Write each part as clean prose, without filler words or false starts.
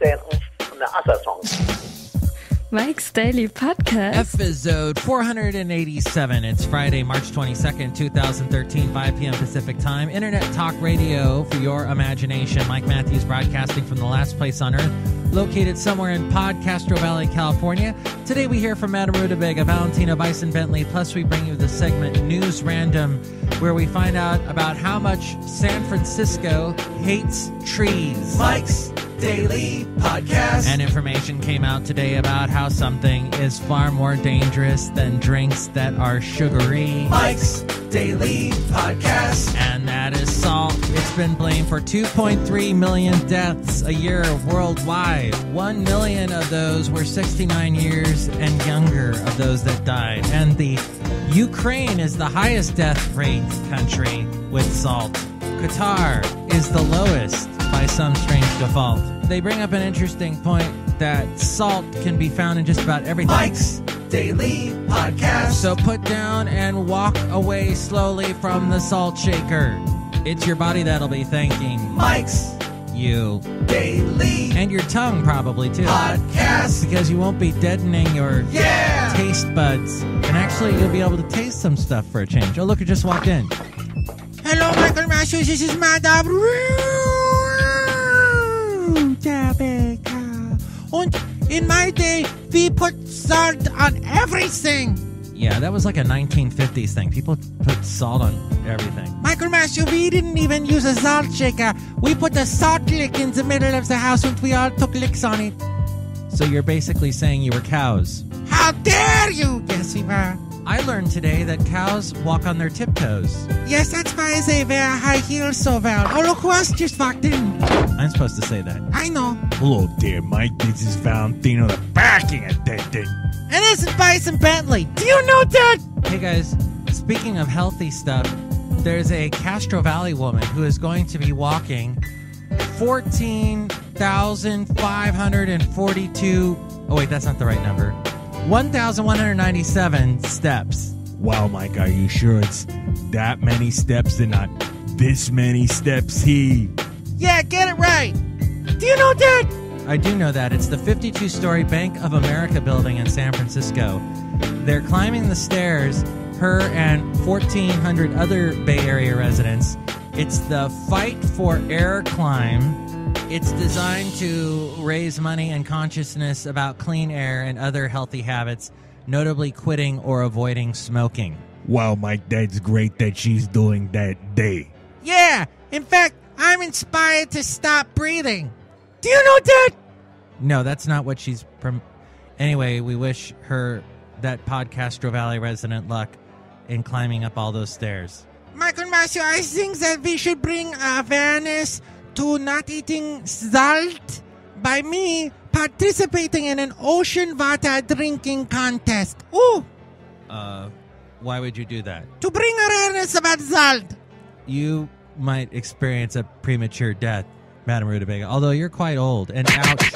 saying from the other songs. Mike's Daily Podcast. Effizode 487. It's Friday, March 22nd, 2013, 5 p.m. Pacific Time. Internet talk radio for your imagination. Mike Matthews broadcasting from the last place on earth, located somewhere in Podcastro Valley, California. Today we hear from Madame Rootabega, Valentino, Bison Bentley, plus we bring you the segment News Random, where we find out about how much San Francisco hates trees. Mike's Daily Podcast. And information came out today about how something is far more dangerous than drinks that are sugary. Mike's Daily Podcast. And that is salt. It's been blamed for 2.3 million deaths a year worldwide. 1 million of those were 69 years and younger of those that died. And the Ukraine is the highest death rate country with salt. Qatar is the lowest by some strange default. They bring up an interesting point that salt can be found in just about everything. Mike's Daily Podcast. So put down and walk away slowly from the salt shaker. It's your body that'll be thanking Mike's you. Daily. And your tongue probably too. Podcast. Because you won't be deadening your taste buds. And actually you'll be able to taste some stuff for a change. Oh look, you just walked in. Hello, Michael Matthews. This is Madame Rootabega. And in my day, we put salt on everything. Yeah, that was like a 1950s thing. People put salt on everything. Michael Matthews, we didn't even use a salt shaker. We put a salt lick in the middle of the house and we all took licks on it. So you're basically saying you were cows. How dare you? Yes, we were. I learned today that cows walk on their tiptoes. Yes, that's why they wear high heels so well. Oh, look who else just walked in. I'm supposed to say that. I know. Hello there, Mike. This is Valentino, the backing attendant. And this is Bison Bentley. Do you know that? Hey guys, speaking of healthy stuff, there's a Castro Valley woman who is going to be walking 14,542... Oh wait, that's not the right number. 1,197 steps. Wow, Mike, are you sure it's that many steps and not this many steps he? Yeah, get it right. Do you know that? I do know that. It's the 52-story Bank of America building in San Francisco. They're climbing the stairs, her and 1,400 other Bay Area residents. It's the Fight for Air climb. It's designed to raise money and consciousness about clean air and other healthy habits, notably quitting or avoiding smoking. Wow, Mike, that's great that she's doing that day. Yeah, in fact, I'm inspired to stop breathing. Do you know that? No, that's not what she's... Anyway, we wish her, that Podcastro Valley resident, luck in climbing up all those stairs. Michael Matthews, I think that we should bring awareness to not eating salt by me participating in an ocean water drinking contest. Ooh! Why would you do that? To bring awareness about salt. You might experience a premature death, Madame Rootabega, although you're quite old. And ouch,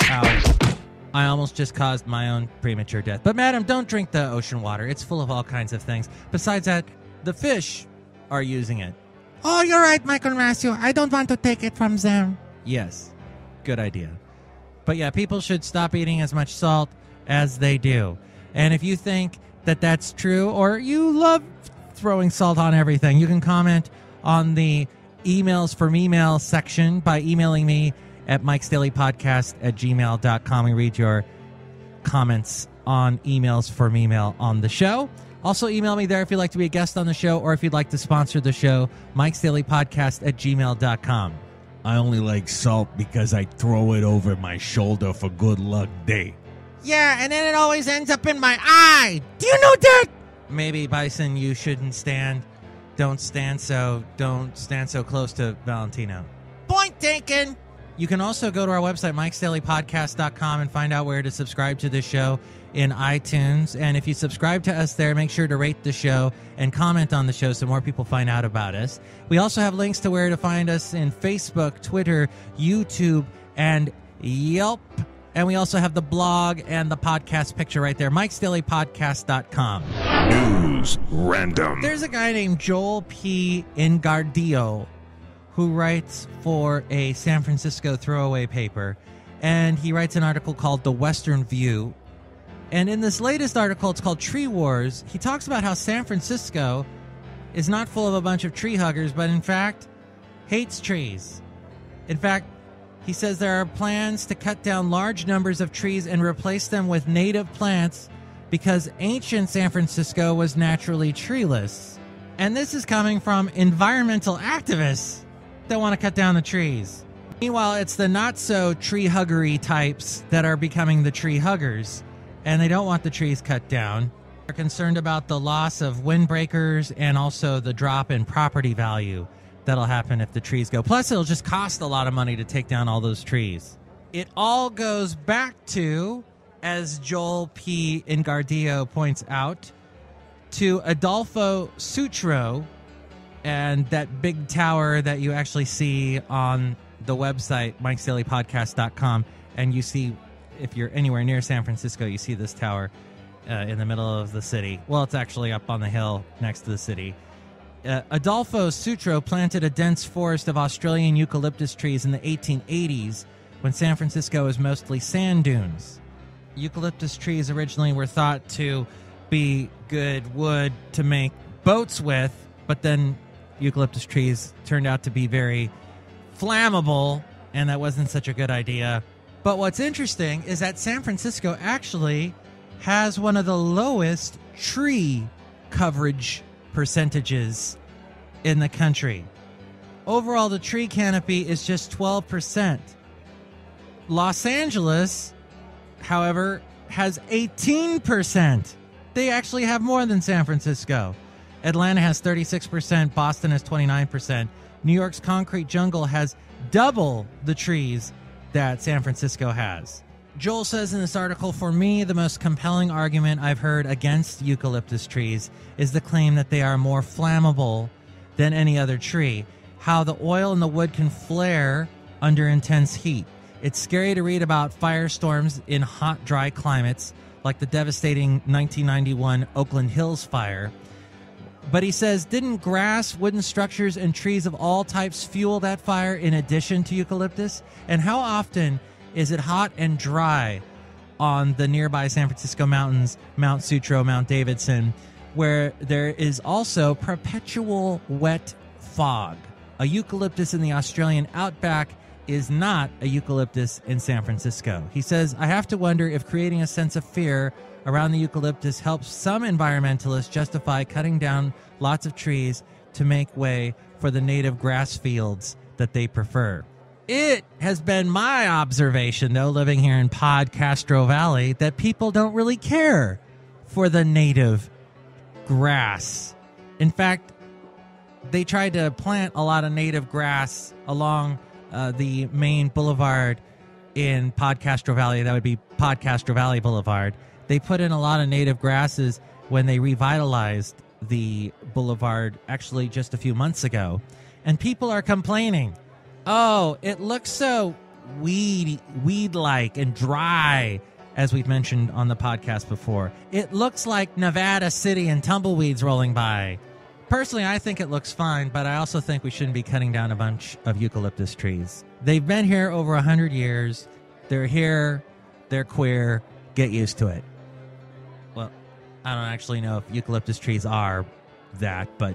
I almost just caused my own premature death. But Madam, don't drink the ocean water. It's full of all kinds of things. Besides that, the fish are using it. Oh, you're right, Michael Matthews. I don't want to take it from them. Yes, good idea. But yeah, people should stop eating as much salt as they do. And if you think that that's true, or you love throwing salt on everything, you can comment on the emails from email section by emailing me at mikesdailypodcast@gmail.com. We read your comments on emails from email on the show. Also, email me there if you'd like to be a guest on the show or if you'd like to sponsor the show, mikesdailypodcast@gmail.com. I only like salt because I throw it over my shoulder for good luck day. Yeah, and then it always ends up in my eye. Do you know that? Maybe, Bison, you shouldn't stand. Don't stand so close to Valentino. Point taken. You can also go to our website, mikesdailypodcast.com, and find out where to subscribe to the show in iTunes. And if you subscribe to us there, make sure to rate the show and comment on the show so more people find out about us. We also have links to where to find us in Facebook, Twitter, YouTube, and Yelp. And we also have the blog and the podcast picture right there, mikesdailypodcast.com. News Random. There's a guy named Joel P. Ingardio who writes for a San Francisco throwaway paper, and he writes an article called The Western View. And in this latest article, it's called Tree Wars, he talks about how San Francisco is not full of a bunch of tree huggers, but in fact, hates trees. In fact, he says there are plans to cut down large numbers of trees and replace them with native plants because ancient San Francisco was naturally treeless. And this is coming from environmental activists that want to cut down the trees. Meanwhile, it's the not-so-tree-huggery types that are becoming the tree huggers, and they don't want the trees cut down. They're concerned about the loss of windbreakers and also the drop in property value that'll happen if the trees go. Plus, it'll just cost a lot of money to take down all those trees. It all goes back to, as Joel P. Ingardio points out, to Adolfo Sutro and that big tower that you actually see on the website, mikesdailypodcast.com. And you see, if you're anywhere near San Francisco, you see this tower in the middle of the city. Well, it's actually up on the hill next to the city. Adolfo Sutro planted a dense forest of Australian eucalyptus trees in the 1880s when San Francisco was mostly sand dunes. Eucalyptus trees originally were thought to be good wood to make boats with, but then eucalyptus trees turned out to be very flammable, and that wasn't such a good idea. But what's interesting is that San Francisco actually has one of the lowest tree coverage percentages in the country. Overall, the tree canopy is just 12%. Los Angeles, however, has 18%. They actually have more than San Francisco. Atlanta has 36%. Boston has 29%. New York's concrete jungle has double the trees that San Francisco has. Joel says in this article, for me, the most compelling argument I've heard against eucalyptus trees is the claim that they are more flammable than any other tree. How the oil in the wood can flare under intense heat. It's scary to read about firestorms in hot, dry climates, like the devastating 1991 Oakland Hills fire. But he says, didn't grass, wooden structures, and trees of all types fuel that fire in addition to eucalyptus? And how often is it hot and dry on the nearby San Francisco mountains, Mount Sutro, Mount Davidson, where there is also perpetual wet fog? A eucalyptus in the Australian outback is not a eucalyptus in San Francisco. He says, I have to wonder if creating a sense of fear around the eucalyptus helps some environmentalists justify cutting down lots of trees to make way for the native grass fields that they prefer. It has been my observation, though, living here in Podcastro Valley, that people don't really care for the native grass. In fact, they tried to plant a lot of native grass along the main boulevard in Podcastro Valley. That would be Podcastro Valley Boulevard. They put in a lot of native grasses when they revitalized the boulevard, actually just a few months ago. And people are complaining, oh, it looks so weed-like and dry, as we've mentioned on the podcast before. It looks like Nevada City and tumbleweeds rolling by. Personally, I think it looks fine, but I also think we shouldn't be cutting down a bunch of eucalyptus trees. They've been here over 100 years. They're here. They're queer. Get used to it. Well, I don't actually know if eucalyptus trees are that, but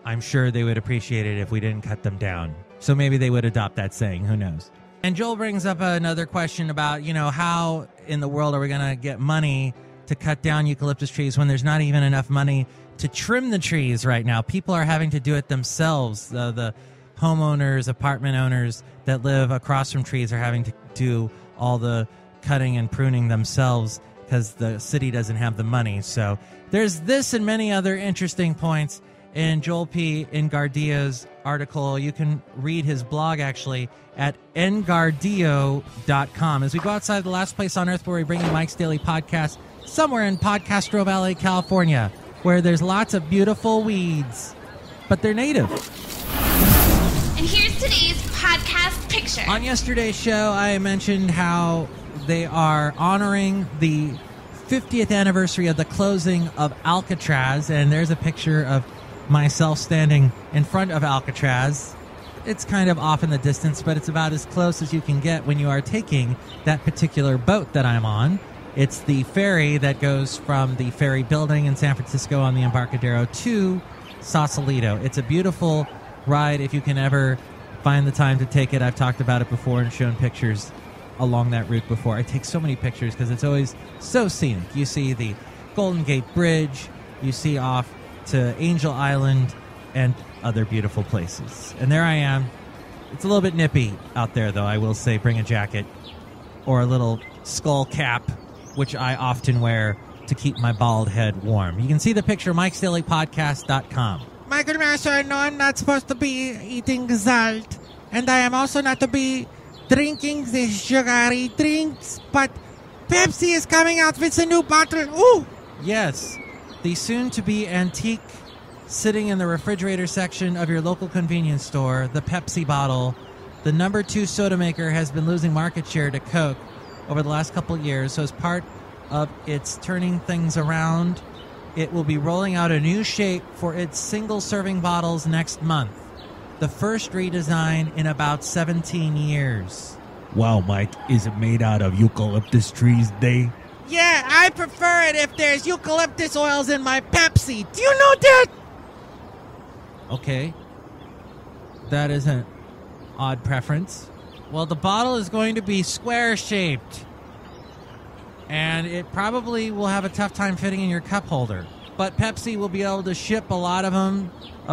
I'm sure they would appreciate it if we didn't cut them down. So maybe they would adopt that saying. Who knows? And Joel brings up another question about, how in the world are we going to get money to cut down eucalyptus trees when there's not even enough money to trim the trees right now? People are having to do it themselves. The homeowners, apartment owners that live across from trees are having to do all the cutting and pruning themselves because the city doesn't have the money. So there's this and many other interesting points in Joel P. Ingardio's article. You can read his blog, actually, at engardio.com. As we go outside the last place on earth where we bring you Mike's Daily Podcast, somewhere in Podcastro Valley, California, where there's lots of beautiful weeds, but they're native. And here's today's podcast picture. On yesterday's show, I mentioned how they are honoring the 50th anniversary of the closing of Alcatraz, and there's a picture of myself standing in front of Alcatraz. It's kind of off in the distance, but it's about as close as you can get when you are taking that particular boat that I'm on. It's the ferry that goes from the ferry building in San Francisco on the Embarcadero to Sausalito. It's a beautiful ride if you can ever find the time to take it. I've talked about it before and shown pictures along that route before. I take so many pictures because it's always so scenic. You see the Golden Gate Bridge, you see off to Angel Island, and other beautiful places. And there I am. It's a little bit nippy out there, though, I will say. Bring a jacket or a little skull cap, which I often wear to keep my bald head warm. You can see the picture, Mike'sDailyPodcast.com. Michael Master, no, I'm not supposed to be eating salt. And I am also not to be drinking the sugary drinks. But Pepsi is coming out with a new bottle. Ooh! Yes, the soon-to-be antique sitting in the refrigerator section of your local convenience store, the Pepsi bottle. The number 2 soda maker has been losing market share to Coke over the last couple of years. So as part of its turning things around, it will be rolling out a new shape for its single-serving bottles next month. The first redesign in about 17 years. Wow, Mike, is it made out of eucalyptus trees, Day? Yeah, I prefer it if there's eucalyptus oils in my Pepsi. Do you know that? Okay. That is an odd preference. Well, the bottle is going to be square-shaped. And it probably will have a tough time fitting in your cup holder. But Pepsi will be able to ship a lot of them,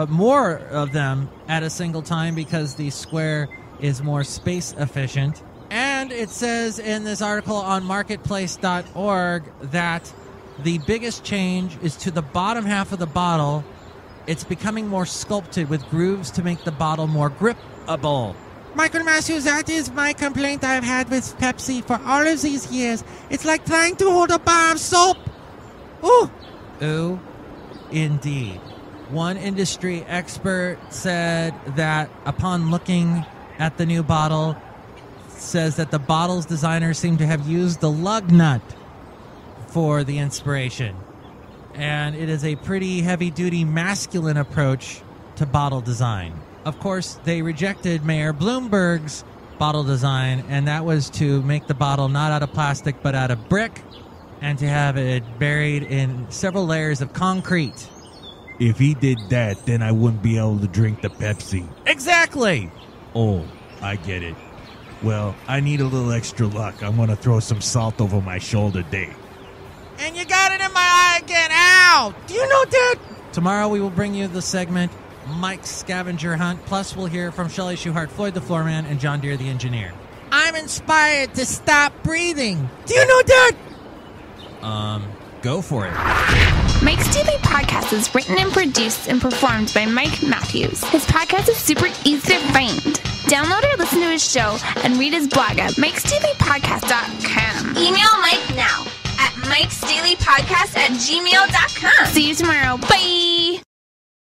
more of them, at a single time because the square is more space efficient. And it says in this article on marketplace.org that the biggest change is to the bottom half of the bottle. It's becoming more sculpted with grooves to make the bottle more grippable. Michael Matthews, that is my complaint I've had with Pepsi for all of these years. It's like trying to hold a bar of soap. Ooh! Ooh, indeed. One industry expert said that upon looking at the new bottle, says that the bottle's designers seem to have used the lug nut for the inspiration. And it is a pretty heavy-duty masculine approach to bottle design. Of course, they rejected Mayor Bloomberg's bottle design, and that was to make the bottle not out of plastic but out of brick and to have it buried in several layers of concrete. If he did that, then I wouldn't be able to drink the Pepsi. Exactly! Oh, I get it. Well, I need a little extra luck. I'm going to throw some salt over my shoulder, Dave. And you got it in my eye again. Ow! Do you know that? Tomorrow we will bring you the segment Mike's Scavenger Hunt. Plus we'll hear from Chely Shoehart, Floyd the Floorman, and John Deere the Engineer. I'm inspired to stop breathing. Do you know that? Go for it. Mike's Daily Podcast is written and produced and performed by Mike Matthews. His podcast is super easy to find. Download or listen to his show and read his blog at mikesdailypodcast.com. Email Mike now at mikesdailypodcast@gmail.com. See you tomorrow. Bye!